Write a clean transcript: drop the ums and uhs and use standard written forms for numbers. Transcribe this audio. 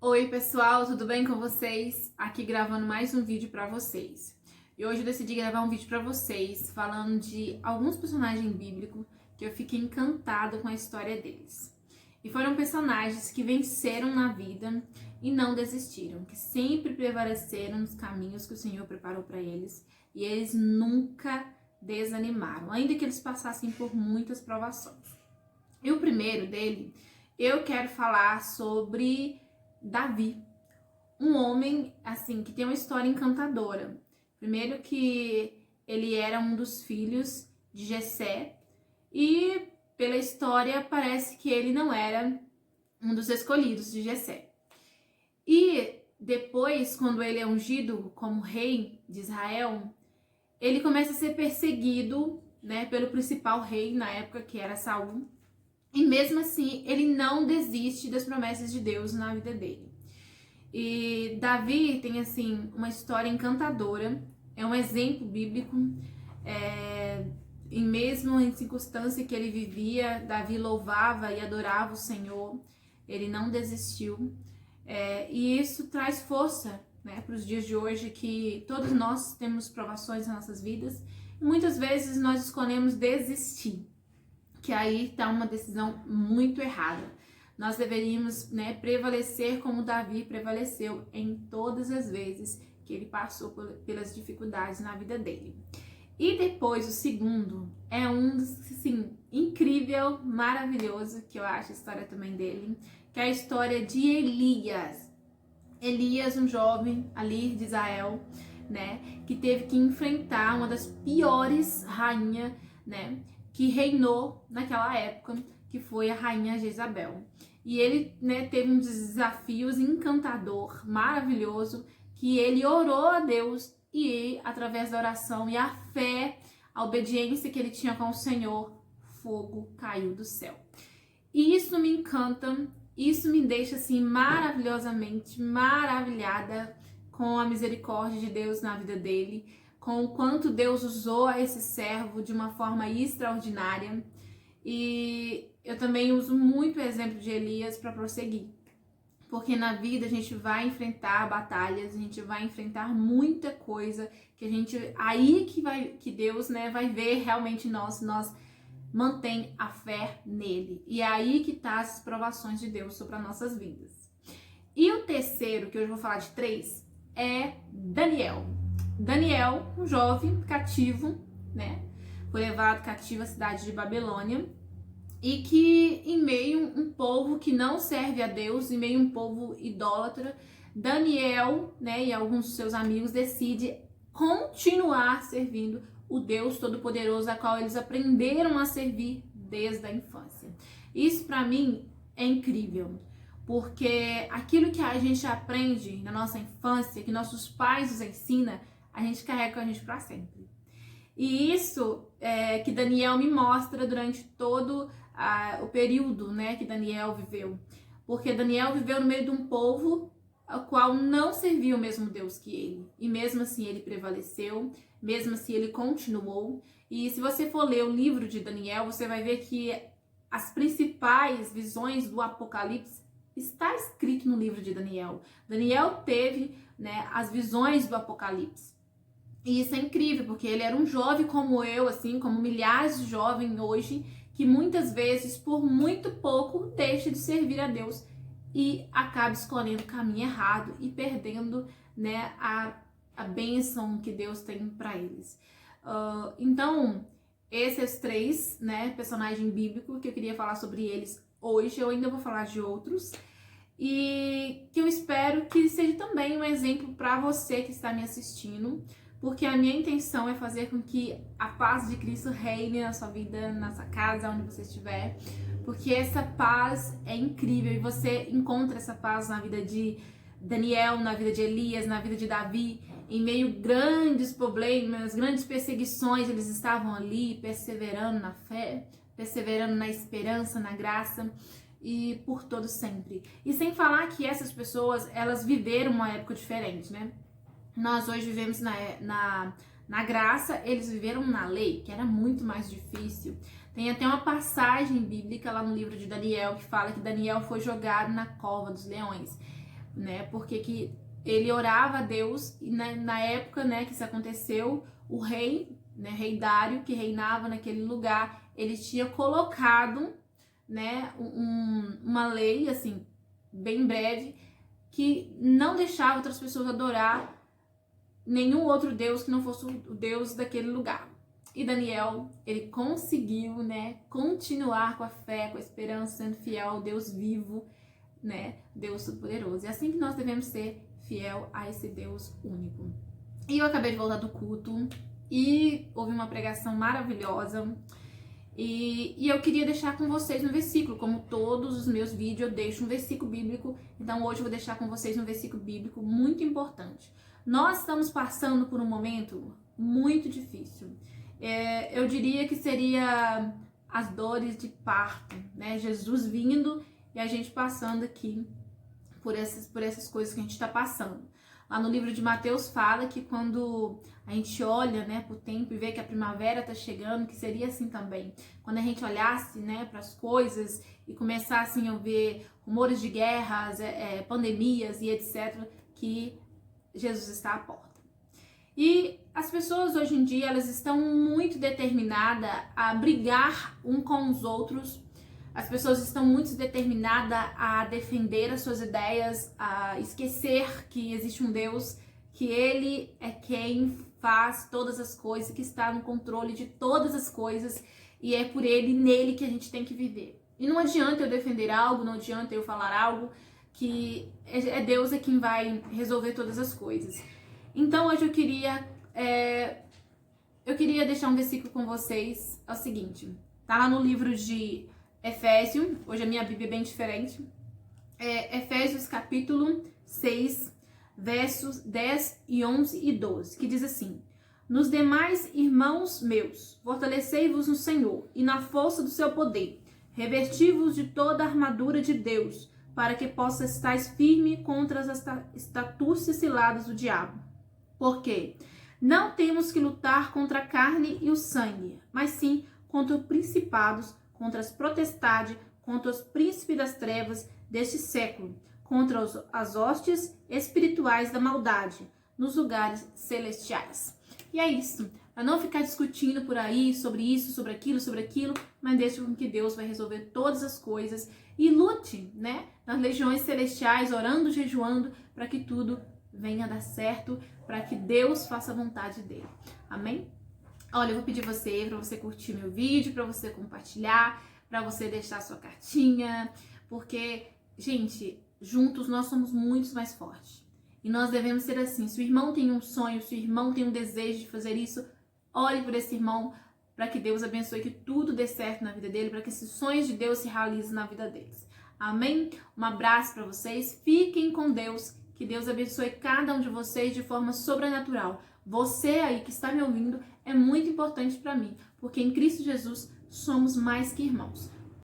Oi pessoal, tudo bem com vocês? Aqui gravando mais um vídeo pra vocês. E hoje eu decidi gravar um vídeo pra vocês falando de alguns personagens bíblicos que eu fiquei encantada com a história deles. E foram personagens que venceram na vida e não desistiram, que sempre prevaleceram nos caminhos que o Senhor preparou para eles e eles nunca desanimaram, ainda que eles passassem por muitas provações. E o primeiro dele, eu quero falar sobre Davi, um homem assim que tem uma história encantadora. Primeiro que ele era um dos filhos de Jessé e pela história parece que ele não era um dos escolhidos de Jessé. E depois, quando ele é ungido como rei de Israel, ele começa a ser perseguido, né, pelo principal rei na época, que era Saul. E mesmo assim, ele não desiste das promessas de Deus na vida dele. E Davi tem, assim, uma história encantadora, é um exemplo bíblico, e mesmo em circunstância que ele vivia, Davi louvava e adorava o Senhor, ele não desistiu, e isso traz força, né, para os dias de hoje, que todos nós temos provações nas nossas vidas, e muitas vezes nós escolhemos desistir, que aí está uma decisão muito errada. Nós deveríamos, né, prevalecer como Davi prevaleceu em todas as vezes que ele passou pelas dificuldades na vida dele. E depois, o segundo, é um, assim, incrível, maravilhoso, que eu acho a história também dele, que é a história de Elias. Elias, um jovem ali de Israel, né, que teve que enfrentar uma das piores rainhas, né, que reinou naquela época, que foi a rainha Jezabel. E ele, né, teve um desafio encantador, maravilhoso, que ele orou a Deus e através da oração e a fé, a obediência que ele tinha com o Senhor, fogo caiu do céu. E isso me encanta, isso me deixa assim maravilhosamente maravilhada com a misericórdia de Deus na vida dele, com o quanto Deus usou esse servo de uma forma extraordinária. E eu também uso muito o exemplo de Elias para prosseguir. Porque na vida a gente vai enfrentar batalhas, a gente vai enfrentar muita coisa que a gente aí que Deus, né, vai ver realmente nós mantém a fé nele. E é aí que tá as provações de Deus sobre as nossas vidas. E o terceiro, que hoje eu vou falar de três, é Daniel. Daniel, um jovem cativo, né? Foi levado cativo à cidade de Babilônia e que em meio a um povo que não serve a Deus, em meio a um povo idólatra, Daniel, né, e alguns de seus amigos decidem continuar servindo o Deus Todo-Poderoso, a qual eles aprenderam a servir desde a infância. Isso para mim é incrível, porque aquilo que a gente aprende na nossa infância, que nossos pais nos ensinam, a gente carrega com a gente para sempre. E isso é que Daniel me mostra durante todo o período, né, que Daniel viveu. Porque Daniel viveu no meio de um povo ao qual não servia o mesmo Deus que ele. E mesmo assim ele prevaleceu, mesmo assim ele continuou. E se você for ler o livro de Daniel, você vai ver que as principais visões do Apocalipse está escrito no livro de Daniel. Daniel teve, né, as visões do Apocalipse. E isso é incrível, porque ele era um jovem como eu, assim, como milhares de jovens hoje, que muitas vezes, por muito pouco, deixa de servir a Deus e acaba escolhendo o caminho errado e perdendo, né, a bênção que Deus tem para eles. Então, esses três, né, personagens bíblicos que eu queria falar sobre eles hoje, eu ainda vou falar de outros, e que eu espero que seja também um exemplo para você que está me assistindo, porque a minha intenção é fazer com que a paz de Cristo reine na sua vida, na sua casa, onde você estiver, porque essa paz é incrível e você encontra essa paz na vida de Daniel, na vida de Elias, na vida de Davi, em meio a grandes problemas, grandes perseguições, eles estavam ali perseverando na fé, perseverando na esperança, na graça e por todo sempre. E sem falar que essas pessoas, elas viveram uma época diferente, né? Nós hoje vivemos na graça, eles viveram na lei, que era muito mais difícil. Tem até uma passagem bíblica lá no livro de Daniel que fala que Daniel foi jogado na cova dos leões. né? Porque que ele orava a Deus e na época, né, que isso aconteceu, o rei, né, rei Dário, que reinava naquele lugar, ele tinha colocado, né, uma lei, assim, bem breve, que não deixava outras pessoas adorar nenhum outro Deus que não fosse o Deus daquele lugar. E Daniel, ele conseguiu, né, continuar com a fé, com a esperança, sendo fiel ao Deus vivo, né, Deus Todo-Poderoso. É assim que nós devemos ser fiel a esse Deus único. E eu acabei de voltar do culto e houve uma pregação maravilhosa. E eu queria deixar com vocês um versículo, como todos os meus vídeos eu deixo um versículo bíblico, então hoje eu vou deixar com vocês um versículo bíblico muito importante. Nós estamos passando por um momento muito difícil. Eu diria que seria as dores de parto, né? Jesus vindo e a gente passando aqui por essas coisas que a gente está passando. Lá no livro de Mateus fala que quando a gente olha, né, para o tempo e vê que a primavera está chegando, que seria assim também. Quando a gente olhasse, né, para as coisas e começassem a ver rumores de guerras, pandemias e etc., que Jesus está à porta. E as pessoas hoje em dia, elas estão muito determinadas a brigar um com os outros. As pessoas estão muito determinadas a defender as suas ideias, a esquecer que existe um Deus, que Ele é quem faz todas as coisas, que está no controle de todas as coisas, e é por Ele e nele que a gente tem que viver. E não adianta eu defender algo, não adianta eu falar algo, que Deus é quem vai resolver todas as coisas. Então hoje eu queria deixar um versículo com vocês, é o seguinte, tá lá no livro de Efésios, hoje a minha Bíblia é bem diferente, Efésios capítulo 6, versos 10 e 11 e 12, que diz assim: Nos demais, irmãos meus, fortalecei-vos no Senhor e na força do seu poder, revesti-vos de toda a armadura de Deus, para que possa estar firme contra as astúcias ciladas do diabo. Porque não temos que lutar contra a carne e o sangue, mas sim contra os principados, contra as potestades, contra os príncipes das trevas deste século, contra as hostes espirituais da maldade nos lugares celestiais. E é isso. Para não ficar discutindo por aí sobre isso, sobre aquilo, mas deixe com que Deus vai resolver todas as coisas e lute, né, nas legiões celestiais, orando, jejuando, para que tudo venha dar certo, para que Deus faça a vontade dele. Amém? Olha, eu vou pedir para você curtir meu vídeo, para você compartilhar, para você deixar sua cartinha, porque, gente, juntos nós somos muito mais fortes. E nós devemos ser assim. Se o irmão tem um sonho, se o irmão tem um desejo de fazer isso, olhe por esse irmão, para que Deus abençoe, que tudo dê certo na vida dele, para que esses sonhos de Deus se realizem na vida deles. Amém? Um abraço para vocês, fiquem com Deus, que Deus abençoe cada um de vocês de forma sobrenatural. Você aí que está me ouvindo é muito importante para mim, porque em Cristo Jesus somos mais que irmãos.